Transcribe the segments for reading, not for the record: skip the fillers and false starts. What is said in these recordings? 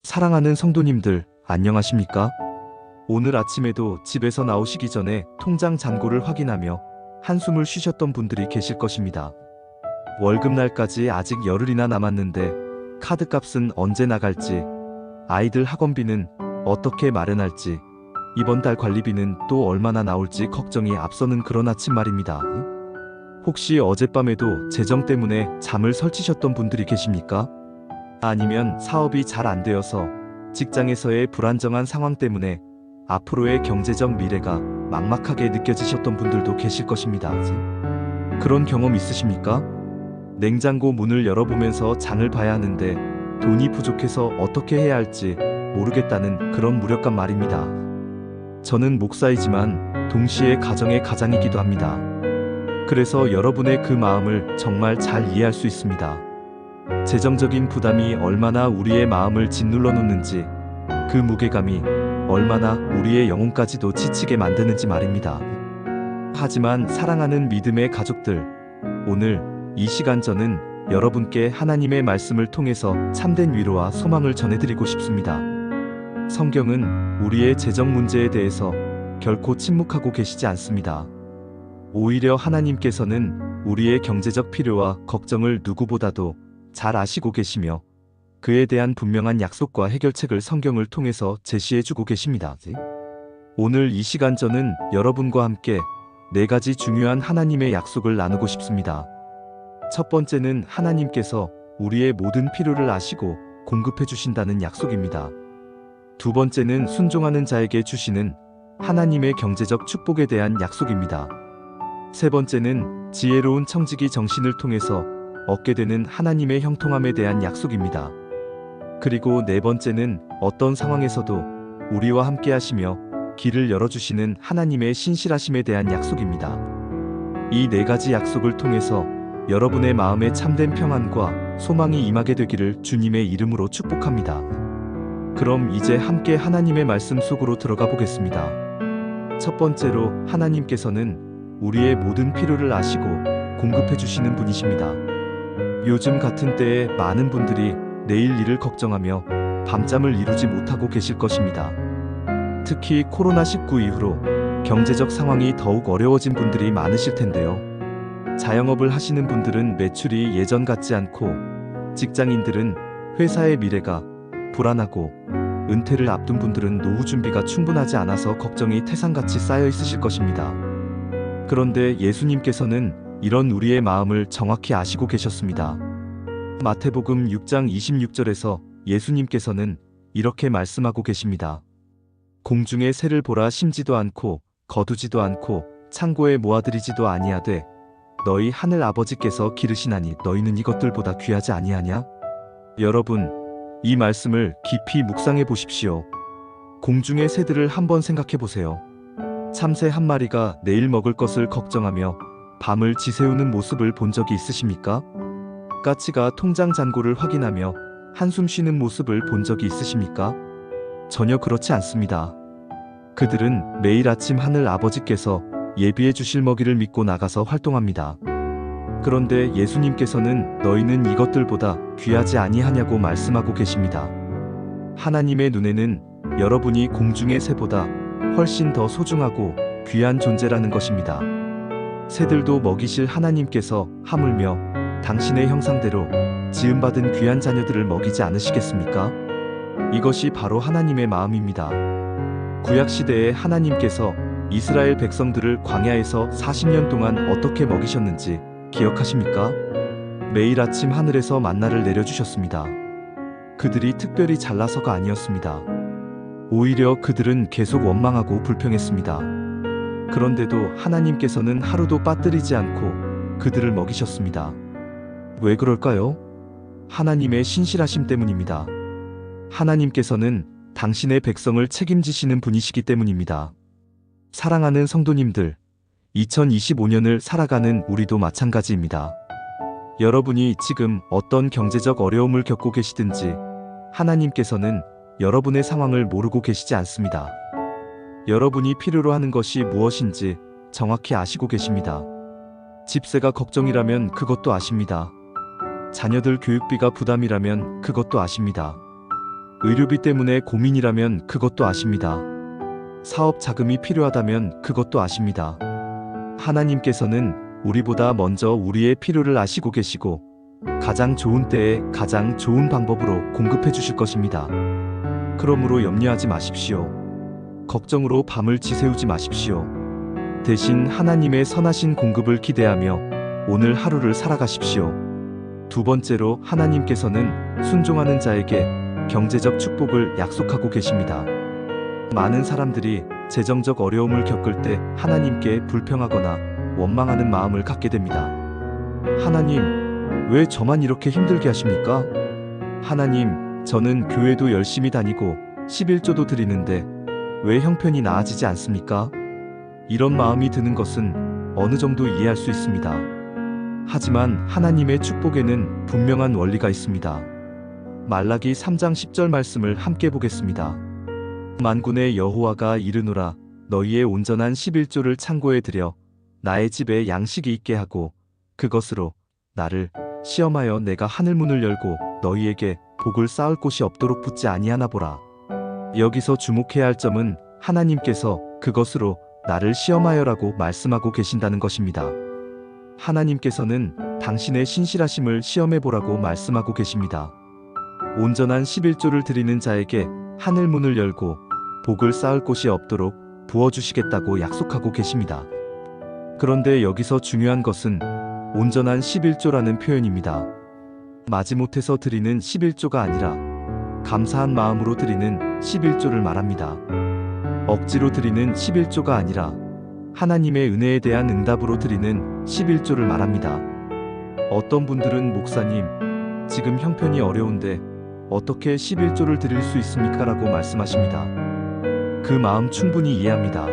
사랑하는 성도님들, 안녕하십니까? 오늘 아침에도 집에서 나오시기 전에 통장 잔고를 확인하며 한숨을 쉬셨던 분들이 계실 것입니다. 월급날까지 아직 열흘이나 남았는데 카드값은 언제 나갈지, 아이들 학원비는 어떻게 마련할지, 이번 달 관리비는 또 얼마나 나올지 걱정이 앞서는 그런 아침 말입니다. 혹시 어젯밤에도 재정 때문에 잠을 설치셨던 분들이 계십니까? 아니면 사업이 잘 안 되어서 직장에서의 불안정한 상황 때문에 앞으로의 경제적 미래가 막막하게 느껴지셨던 분들도 계실 것입니다. 그런 경험 있으십니까? 냉장고 문을 열어보면서 장을 봐야 하는데 돈이 부족해서 어떻게 해야 할지 모르겠다는 그런 무력감 말입니다. 저는 목사이지만 동시에 가정의 가장이기도 합니다. 그래서 여러분의 그 마음을 정말 잘 이해할 수 있습니다. 재정적인 부담이 얼마나 우리의 마음을 짓눌러 놓는지, 그 무게감이 얼마나 우리의 영혼까지도 지치게 만드는지 말입니다. 하지만 사랑하는 믿음의 가족들, 오늘 이 시간 저는 여러분께 하나님의 말씀을 통해서 참된 위로와 소망을 전해드리고 싶습니다. 성경은 우리의 재정 문제에 대해서 결코 침묵하고 계시지 않습니다. 오히려 하나님께서는 우리의 경제적 필요와 걱정을 누구보다도 잘 아시고 계시며 그에 대한 분명한 약속과 해결책을 성경을 통해서 제시해주고 계십니다. 오늘 이 시간 저는 여러분과 함께 4가지 중요한 하나님의 약속을 나누고 싶습니다. 첫 번째는 하나님께서 우리의 모든 필요를 아시고 공급해 주신다는 약속입니다. 두 번째는 순종하는 자에게 주시는 하나님의 경제적 축복에 대한 약속입니다. 세 번째는 지혜로운 청지기 정신을 통해서 얻게 되는 하나님의 형통함에 대한 약속입니다. 그리고 네 번째는 어떤 상황에서도 우리와 함께 하시며 길을 열어주시는 하나님의 신실하심에 대한 약속입니다. 이 4가지 약속을 통해서 여러분의 마음에 참된 평안과 소망이 임하게 되기를 주님의 이름으로 축복합니다. 그럼 이제 함께 하나님의 말씀 속으로 들어가 보겠습니다. 첫 번째로 하나님께서는 우리의 모든 필요를 아시고 공급해 주시는 분이십니다. 요즘 같은 때에 많은 분들이 내일 일을 걱정하며 밤잠을 이루지 못하고 계실 것입니다. 특히 코로나19 이후로 경제적 상황이 더욱 어려워진 분들이 많으실 텐데요. 자영업을 하시는 분들은 매출이 예전 같지 않고, 직장인들은 회사의 미래가 불안하고, 은퇴를 앞둔 분들은 노후 준비가 충분하지 않아서 걱정이 태산같이 쌓여 있으실 것입니다. 그런데 예수님께서는 이런 우리의 마음을 정확히 아시고 계셨습니다. 마태복음 6장 26절에서 예수님께서는 이렇게 말씀하고 계십니다. 공중의 새를 보라, 심지도 않고 거두지도 않고 창고에 모아들이지도 아니하되 너희 하늘 아버지께서 기르시나니 너희는 이것들보다 귀하지 아니하냐? 여러분, 이 말씀을 깊이 묵상해 보십시오. 공중의 새들을 한번 생각해 보세요. 참새 한 마리가 내일 먹을 것을 걱정하며 밤을 지새우는 모습을 본 적이 있으십니까? 까치가 통장 잔고를 확인하며 한숨 쉬는 모습을 본 적이 있으십니까? 전혀 그렇지 않습니다. 그들은 매일 아침 하늘 아버지께서 예비해 주실 먹이를 믿고 나가서 활동합니다. 그런데 예수님께서는 너희는 이것들보다 귀하지 아니하냐고 말씀하고 계십니다. 하나님의 눈에는 여러분이 공중의 새보다 훨씬 더 소중하고 귀한 존재라는 것입니다. 새들도 먹이실 하나님께서 하물며 당신의 형상대로 지음받은 귀한 자녀들을 먹이지 않으시겠습니까? 이것이 바로 하나님의 마음입니다. 구약시대에 하나님께서 이스라엘 백성들을 광야에서 40년 동안 어떻게 먹이셨는지 기억하십니까? 매일 아침 하늘에서 만나를 내려주셨습니다. 그들이 특별히 잘나서가 아니었습니다. 오히려 그들은 계속 원망하고 불평했습니다. 그런데도 하나님께서는 하루도 빠뜨리지 않고 그들을 먹이셨습니다. 왜 그럴까요? 하나님의 신실하심 때문입니다. 하나님께서는 당신의 백성을 책임지시는 분이시기 때문입니다. 사랑하는 성도님들, 2025년을 살아가는 우리도 마찬가지입니다. 여러분이 지금 어떤 경제적 어려움을 겪고 계시든지 하나님께서는 여러분의 상황을 모르고 계시지 않습니다. 여러분이 필요로 하는 것이 무엇인지 정확히 아시고 계십니다. 집세가 걱정이라면 그것도 아십니다. 자녀들 교육비가 부담이라면 그것도 아십니다. 의료비 때문에 고민이라면 그것도 아십니다. 사업 자금이 필요하다면 그것도 아십니다. 하나님께서는 우리보다 먼저 우리의 필요를 아시고 계시고 가장 좋은 때에 가장 좋은 방법으로 공급해 주실 것입니다. 그러므로 염려하지 마십시오. 걱정으로 밤을 지새우지 마십시오. 대신 하나님의 선하신 공급을 기대하며 오늘 하루를 살아가십시오. 두 번째로 하나님께서는 순종하는 자에게 경제적 축복을 약속하고 계십니다. 많은 사람들이 재정적 어려움을 겪을 때 하나님께 불평하거나 원망하는 마음을 갖게 됩니다. 하나님, 왜 저만 이렇게 힘들게 하십니까? 하나님, 저는 교회도 열심히 다니고 11조도 드리는데 왜 형편이 나아지지 않습니까? 이런 마음이 드는 것은 어느 정도 이해할 수 있습니다. 하지만 하나님의 축복에는 분명한 원리가 있습니다. 말라기 3장 10절 말씀을 함께 보겠습니다. 만군의 여호와가 이르노라 너희의 온전한 11조를 창고에 들여 나의 집에 양식이 있게 하고 그것으로 나를 시험하여 내가 하늘문을 열고 너희에게 복을 쌓을 곳이 없도록 붙지 아니하나 보라. 여기서 주목해야 할 점은 하나님께서 그것으로 나를 시험하여라고 말씀하고 계신다는 것입니다. 하나님께서는 당신의 신실하심을 시험해보라고 말씀하고 계십니다. 온전한 11조를 드리는 자에게 하늘문을 열고 복을 쌓을 곳이 없도록 부어주시겠다고 약속하고 계십니다. 그런데 여기서 중요한 것은 온전한 11조라는 표현입니다. 마지못해서 드리는 11조가 아니라 감사한 마음으로 드리는 11조를 말합니다. 억지로 드리는 11조가 아니라 하나님의 은혜에 대한 응답으로 드리는 11조를 말합니다. 어떤 분들은 목사님, 지금 형편이 어려운데 어떻게 11조를 드릴 수 있습니까? 라고 말씀하십니다. 그 마음 충분히 이해합니다.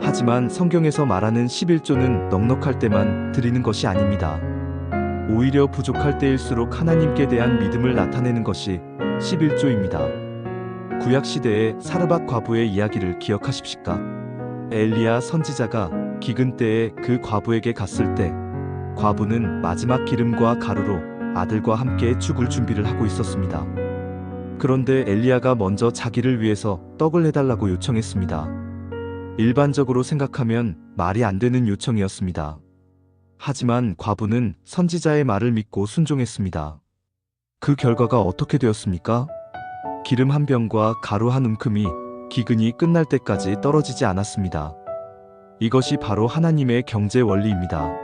하지만 성경에서 말하는 11조는 넉넉할 때만 드리는 것이 아닙니다. 오히려 부족할 때일수록 하나님께 대한 믿음을 나타내는 것이 11조입니다. 구약시대의 사르밧 과부의 이야기를 기억하십니까? 엘리야 선지자가 기근 때에 그 과부에게 갔을 때 과부는 마지막 기름과 가루로 아들과 함께 죽을 준비를 하고 있었습니다. 그런데 엘리야가 먼저 자기를 위해서 떡을 해달라고 요청했습니다. 일반적으로 생각하면 말이 안 되는 요청이었습니다. 하지만 과부는 선지자의 말을 믿고 순종했습니다. 그 결과가 어떻게 되었습니까? 기름 한 병과 가루 한 움큼이 기근이 끝날 때까지 떨어지지 않았습니다. 이것이 바로 하나님의 경제 원리입니다.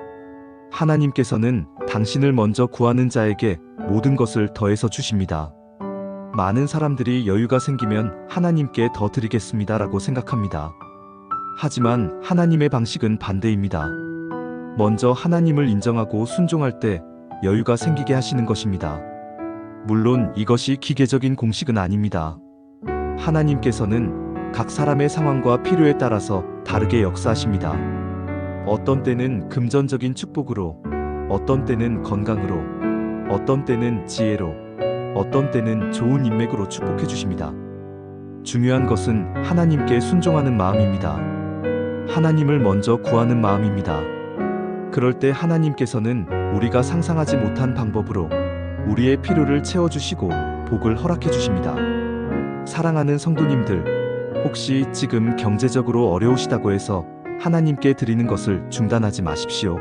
하나님께서는 당신을 먼저 구하는 자에게 모든 것을 더해서 주십니다. 많은 사람들이 여유가 생기면 하나님께 더 드리겠습니다라고 생각합니다. 하지만 하나님의 방식은 반대입니다. 먼저 하나님을 인정하고 순종할 때 여유가 생기게 하시는 것입니다. 물론 이것이 기계적인 공식은 아닙니다. 하나님께서는 각 사람의 상황과 필요에 따라서 다르게 역사하십니다. 어떤 때는 금전적인 축복으로, 어떤 때는 건강으로, 어떤 때는 지혜로, 어떤 때는 좋은 인맥으로 축복해 주십니다. 중요한 것은 하나님께 순종하는 마음입니다. 하나님을 먼저 구하는 마음입니다. 그럴 때 하나님께서는 우리가 상상하지 못한 방법으로 우리의 필요를 채워주시고 복을 허락해 주십니다. 사랑하는 성도님들, 혹시 지금 경제적으로 어려우시다고 해서 하나님께 드리는 것을 중단하지 마십시오.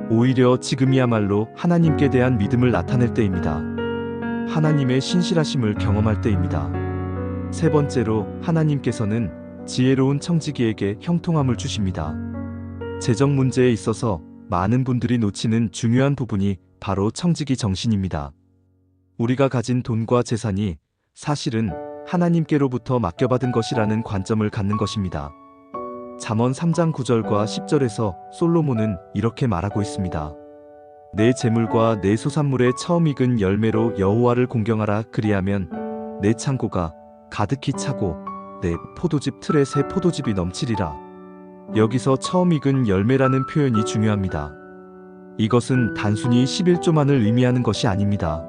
오히려 지금이야말로 하나님께 대한 믿음을 나타낼 때입니다. 하나님의 신실하심을 경험할 때입니다. 세 번째로 하나님께서는 지혜로운 청지기에게 형통함을 주십니다. 재정 문제에 있어서 많은 분들이 놓치는 중요한 부분이 바로 청지기 정신입니다. 우리가 가진 돈과 재산이 사실은 하나님께로부터 맡겨받은 것이라는 관점을 갖는 것입니다. 잠언 3장 9절과 10절에서 솔로몬은 이렇게 말하고 있습니다. 내 재물과 내 소산물의 처음 익은 열매로 여호와를 공경하라. 그리하면 내 창고가 가득히 차고 내 포도즙 틀에 새 포도즙이 넘치리라. 여기서 처음 익은 열매라는 표현이 중요합니다. 이것은 단순히 11조만을 의미하는 것이 아닙니다.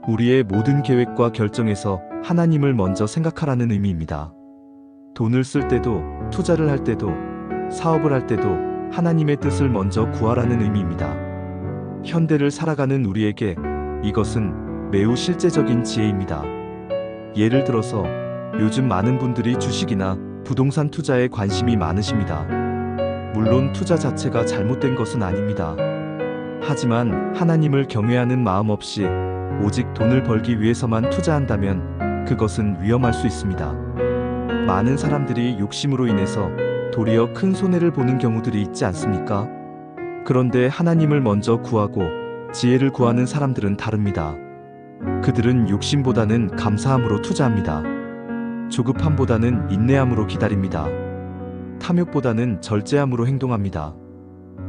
우리의 모든 계획과 결정에서 하나님을 먼저 생각하라는 의미입니다. 돈을 쓸 때도, 투자를 할 때도, 사업을 할 때도 하나님의 뜻을 먼저 구하라는 의미입니다. 현대를 살아가는 우리에게 이것은 매우 실제적인 지혜입니다. 예를 들어서 요즘 많은 분들이 주식이나 부동산 투자에 관심이 많으십니다. 물론 투자 자체가 잘못된 것은 아닙니다. 하지만 하나님을 경외하는 마음 없이 오직 돈을 벌기 위해서만 투자한다면 그것은 위험할 수 있습니다. 많은 사람들이 욕심으로 인해서 도리어 큰 손해를 보는 경우들이 있지 않습니까? 그런데 하나님을 먼저 구하고 지혜를 구하는 사람들은 다릅니다. 그들은 욕심보다는 감사함으로 투자합니다. 조급함보다는 인내함으로 기다립니다. 탐욕보다는 절제함으로 행동합니다.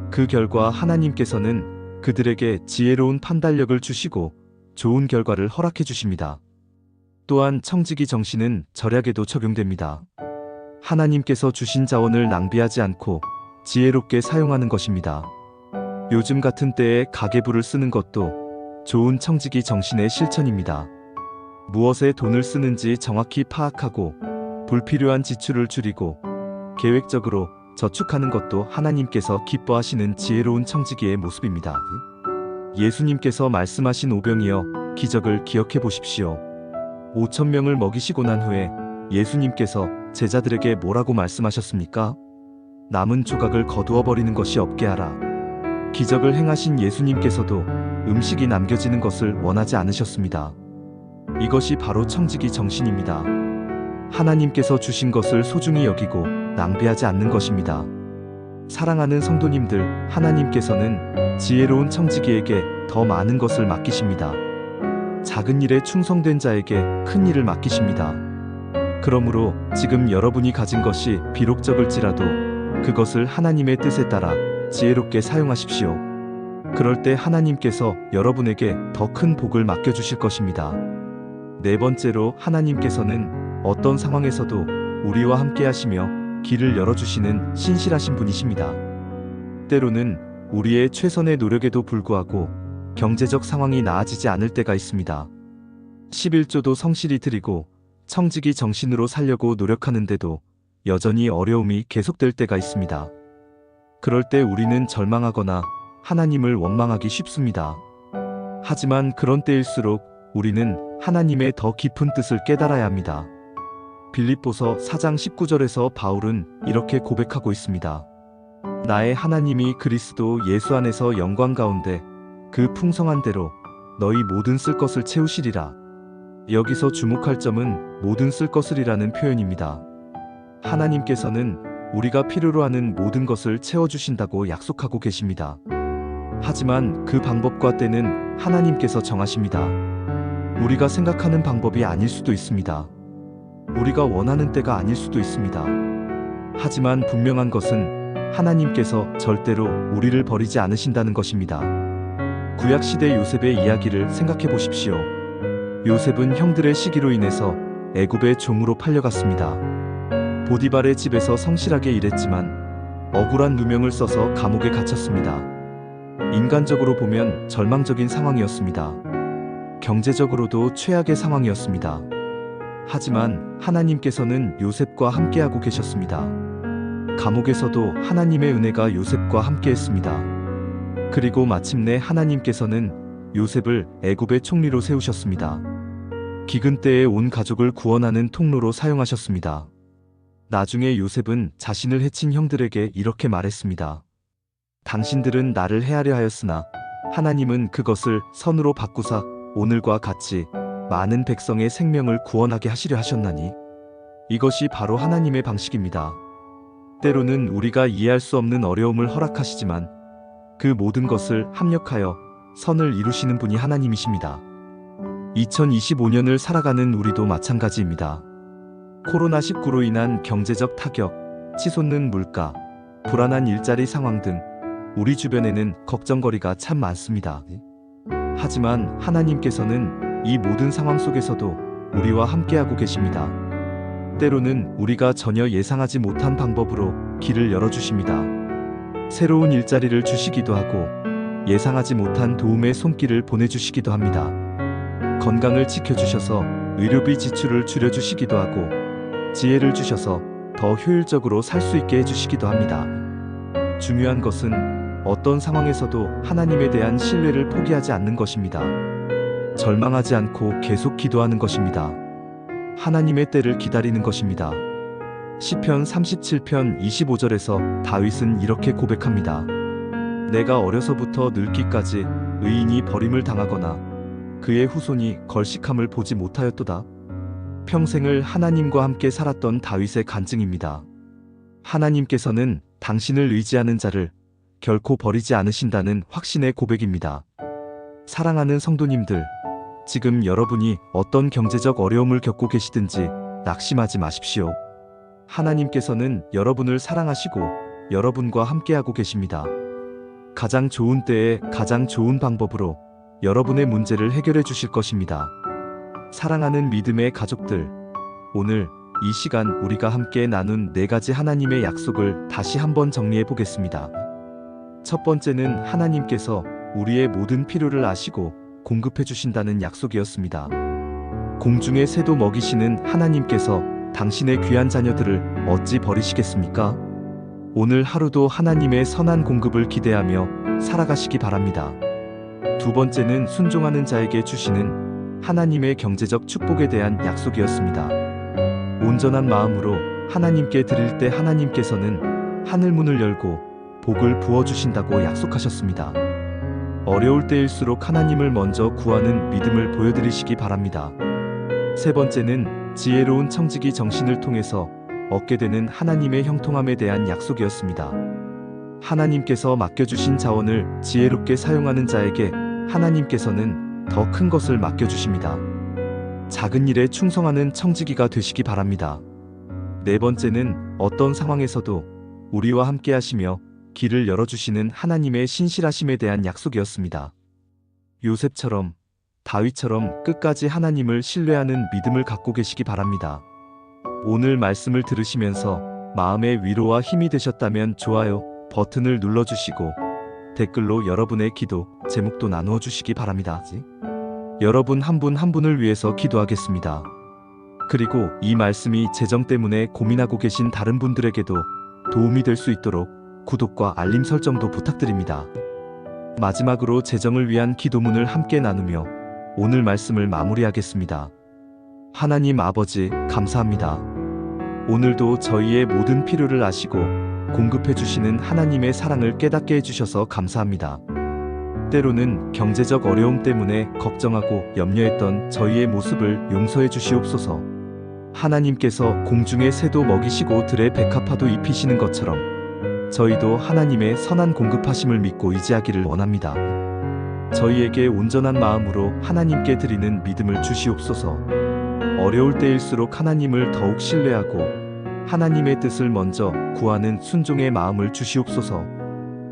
그 결과 하나님께서는 그들에게 지혜로운 판단력을 주시고 좋은 결과를 허락해 주십니다. 또한 청지기 정신은 절약에도 적용됩니다. 하나님께서 주신 자원을 낭비하지 않고 지혜롭게 사용하는 것입니다. 요즘 같은 때에 가계부를 쓰는 것도 좋은 청지기 정신의 실천입니다. 무엇에 돈을 쓰는지 정확히 파악하고 불필요한 지출을 줄이고 계획적으로 저축하는 것도 하나님께서 기뻐하시는 지혜로운 청지기의 모습입니다. 예수님께서 말씀하신 오병이어 기적을 기억해 보십시오. 5,000명을 먹이시고 난 후에 예수님께서 제자들에게 뭐라고 말씀하셨습니까? 남은 조각을 거두어 버리는 것이 없게 하라. 기적을 행하신 예수님께서도 음식이 남겨지는 것을 원하지 않으셨습니다. 이것이 바로 청지기 정신입니다. 하나님께서 주신 것을 소중히 여기고 낭비하지 않는 것입니다. 사랑하는 성도님들, 하나님께서는 지혜로운 청지기에게 더 많은 것을 맡기십니다. 작은 일에 충성된 자에게 큰 일을 맡기십니다. 그러므로 지금 여러분이 가진 것이 비록 적을지라도 그것을 하나님의 뜻에 따라 지혜롭게 사용하십시오. 그럴 때 하나님께서 여러분에게 더 큰 복을 맡겨주실 것입니다. 네 번째로, 하나님께서는 어떤 상황에서도 우리와 함께 하시며 길을 열어주시는 신실하신 분이십니다. 때로는 우리의 최선의 노력에도 불구하고 경제적 상황이 나아지지 않을 때가 있습니다. 11조도 성실히 드리고 청지기 정신으로 살려고 노력하는데도 여전히 어려움이 계속될 때가 있습니다. 그럴 때 우리는 절망하거나 하나님을 원망하기 쉽습니다. 하지만 그런 때일수록 우리는 하나님의 더 깊은 뜻을 깨달아야 합니다. 빌립보서 4장 19절에서 바울은 이렇게 고백하고 있습니다. 나의 하나님이 그리스도 예수 안에서 영광 가운데 그 풍성한 대로 너희 모든 쓸 것을 채우시리라. 여기서 주목할 점은 모든 쓸 것을이라는 표현입니다. 하나님께서는 우리가 필요로 하는 모든 것을 채워주신다고 약속하고 계십니다. 하지만 그 방법과 때는 하나님께서 정하십니다. 우리가 생각하는 방법이 아닐 수도 있습니다. 우리가 원하는 때가 아닐 수도 있습니다. 하지만 분명한 것은 하나님께서 절대로 우리를 버리지 않으신다는 것입니다. 구약시대 요셉의 이야기를 생각해 보십시오. 요셉은 형들의 시기로 인해서 애굽의 종으로 팔려갔습니다. 보디발의 집에서 성실하게 일했지만 억울한 누명을 써서 감옥에 갇혔습니다. 인간적으로 보면 절망적인 상황이었습니다. 경제적으로도 최악의 상황이었습니다. 하지만 하나님께서는 요셉과 함께하고 계셨습니다. 감옥에서도 하나님의 은혜가 요셉과 함께했습니다. 그리고 마침내 하나님께서는 요셉을 애굽의 총리로 세우셨습니다. 기근 때에 온 가족을 구원하는 통로로 사용하셨습니다. 나중에 요셉은 자신을 해친 형들에게 이렇게 말했습니다. 당신들은 나를 해하려 하였으나 하나님은 그것을 선으로 바꾸사 오늘과 같이 많은 백성의 생명을 구원하게 하시려 하셨나니. 이것이 바로 하나님의 방식입니다. 때로는 우리가 이해할 수 없는 어려움을 허락하시지만 그 모든 것을 합력하여 선을 이루시는 분이 하나님이십니다. 2025년을 살아가는 우리도 마찬가지입니다. 코로나19로 인한 경제적 타격, 치솟는 물가, 불안한 일자리 상황 등 우리 주변에는 걱정거리가 참 많습니다. 하지만 하나님께서는 이 모든 상황 속에서도 우리와 함께하고 계십니다. 때로는 우리가 전혀 예상하지 못한 방법으로 길을 열어주십니다. 새로운 일자리를 주시기도 하고 예상하지 못한 도움의 손길을 보내주시기도 합니다. 건강을 지켜주셔서 의료비 지출을 줄여주시기도 하고 지혜를 주셔서 더 효율적으로 살 수 있게 해주시기도 합니다. 중요한 것은 어떤 상황에서도 하나님에 대한 신뢰를 포기하지 않는 것입니다. 절망하지 않고 계속 기도하는 것입니다. 하나님의 때를 기다리는 것입니다. 시편 37편 25절에서 다윗은 이렇게 고백합니다. 내가 어려서부터 늙기까지 의인이 버림을 당하거나 그의 후손이 걸식함을 보지 못하였도다. 평생을 하나님과 함께 살았던 다윗의 간증입니다. 하나님께서는 당신을 의지하는 자를 결코 버리지 않으신다는 확신의 고백입니다. 사랑하는 성도님들, 지금 여러분이 어떤 경제적 어려움을 겪고 계시든지 낙심하지 마십시오. 하나님께서는 여러분을 사랑하시고 여러분과 함께하고 계십니다. 가장 좋은 때에 가장 좋은 방법으로 여러분의 문제를 해결해 주실 것입니다. 사랑하는 믿음의 가족들, 오늘 이 시간 우리가 함께 나눈 4가지 하나님의 약속을 다시 한번 정리해 보겠습니다. 첫 번째는 하나님께서 우리의 모든 필요를 아시고 공급해 주신다는 약속이었습니다. 공중의 새도 먹이시는 하나님께서 당신의 귀한 자녀들을 어찌 버리시겠습니까? 오늘 하루도 하나님의 선한 공급을 기대하며 살아가시기 바랍니다. 두 번째는 순종하는 자에게 주시는 하나님의 경제적 축복에 대한 약속이었습니다. 온전한 마음으로 하나님께 드릴 때 하나님께서는 하늘문을 열고 복을 부어주신다고 약속하셨습니다. 어려울 때일수록 하나님을 먼저 구하는 믿음을 보여드리시기 바랍니다. 세 번째는 지혜로운 청지기 정신을 통해서 얻게 되는 하나님의 형통함에 대한 약속이었습니다. 하나님께서 맡겨주신 자원을 지혜롭게 사용하는 자에게 하나님께서는 더 큰 것을 맡겨주십니다. 작은 일에 충성하는 청지기가 되시기 바랍니다. 네 번째는 어떤 상황에서도 우리와 함께 하시며 길을 열어주시는 하나님의 신실하심에 대한 약속이었습니다. 요셉처럼 다윗처럼 끝까지 하나님을 신뢰하는 믿음을 갖고 계시기 바랍니다. 오늘 말씀을 들으시면서 마음의 위로와 힘이 되셨다면 좋아요 버튼을 눌러주시고 댓글로 여러분의 기도 제목도 나누어 주시기 바랍니다. 여러분 한 분 한 분을 위해서 기도하겠습니다. 그리고 이 말씀이 재정 때문에 고민하고 계신 다른 분들에게도 도움이 될 수 있도록 구독과 알림 설정도 부탁드립니다. 마지막으로 재정을 위한 기도문을 함께 나누며 오늘 말씀을 마무리하겠습니다. 하나님 아버지 감사합니다. 오늘도 저희의 모든 필요를 아시고 공급해 주시는 하나님의 사랑을 깨닫게 해주셔서 감사합니다. 때로는 경제적 어려움 때문에 걱정하고 염려했던 저희의 모습을 용서해 주시옵소서. 하나님께서 공중의 새도 먹이시고 들의 백합화도 입히시는 것처럼 저희도 하나님의 선한 공급하심을 믿고 의지하기를 원합니다. 저희에게 온전한 마음으로 하나님께 드리는 믿음을 주시옵소서. 어려울 때일수록 하나님을 더욱 신뢰하고 하나님의 뜻을 먼저 구하는 순종의 마음을 주시옵소서.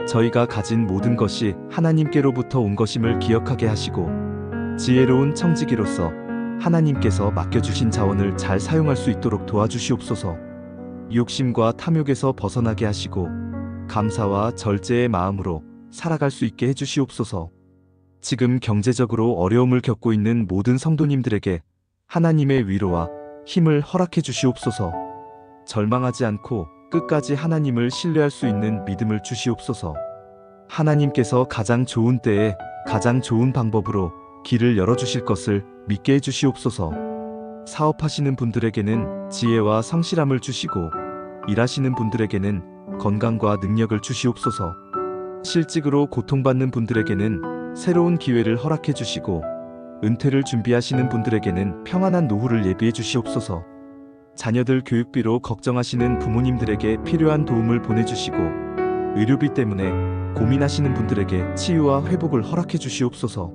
저희가 가진 모든 것이 하나님께로부터 온 것임을 기억하게 하시고 지혜로운 청지기로서 하나님께서 맡겨주신 자원을 잘 사용할 수 있도록 도와주시옵소서. 욕심과 탐욕에서 벗어나게 하시고 감사와 절제의 마음으로 살아갈 수 있게 해주시옵소서. 지금 경제적으로 어려움을 겪고 있는 모든 성도님들에게 하나님의 위로와 힘을 허락해 주시옵소서. 절망하지 않고 끝까지 하나님을 신뢰할 수 있는 믿음을 주시옵소서. 하나님께서 가장 좋은 때에 가장 좋은 방법으로 길을 열어주실 것을 믿게 해주시옵소서. 사업하시는 분들에게는 지혜와 성실함을 주시고 일하시는 분들에게는 건강과 능력을 주시옵소서. 실직으로 고통받는 분들에게는 새로운 기회를 허락해 주시고 은퇴를 준비하시는 분들에게는 평안한 노후를 예비해 주시옵소서. 자녀들 교육비로 걱정하시는 부모님들에게 필요한 도움을 보내주시고 의료비 때문에 고민하시는 분들에게 치유와 회복을 허락해 주시옵소서.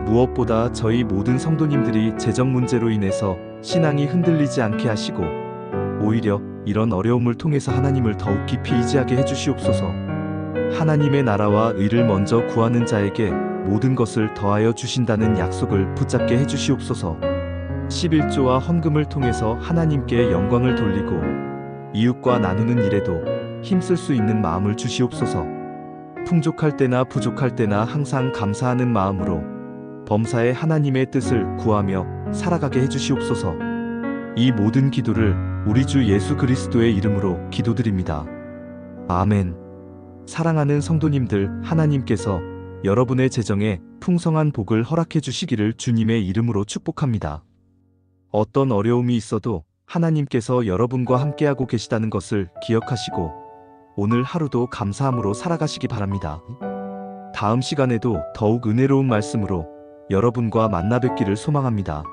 무엇보다 저희 모든 성도님들이 재정 문제로 인해서 신앙이 흔들리지 않게 하시고 오히려 이런 어려움을 통해서 하나님을 더욱 깊이 의지하게 해주시옵소서. 하나님의 나라와 의를 먼저 구하는 자에게 모든 것을 더하여 주신다는 약속을 붙잡게 해주시옵소서. 11조와 헌금을 통해서 하나님께 영광을 돌리고 이웃과 나누는 일에도 힘쓸 수 있는 마음을 주시옵소서. 풍족할 때나 부족할 때나 항상 감사하는 마음으로 범사에 하나님의 뜻을 구하며 살아가게 해주시옵소서. 이 모든 기도를 우리 주 예수 그리스도의 이름으로 기도드립니다. 아멘. 사랑하는 성도님들, 하나님께서 여러분의 재정에 풍성한 복을 허락해 주시기를 주님의 이름으로 축복합니다. 어떤 어려움이 있어도 하나님께서 여러분과 함께하고 계시다는 것을 기억하시고 오늘 하루도 감사함으로 살아가시기 바랍니다. 다음 시간에도 더욱 은혜로운 말씀으로 여러분과 만나 뵙기를 소망합니다.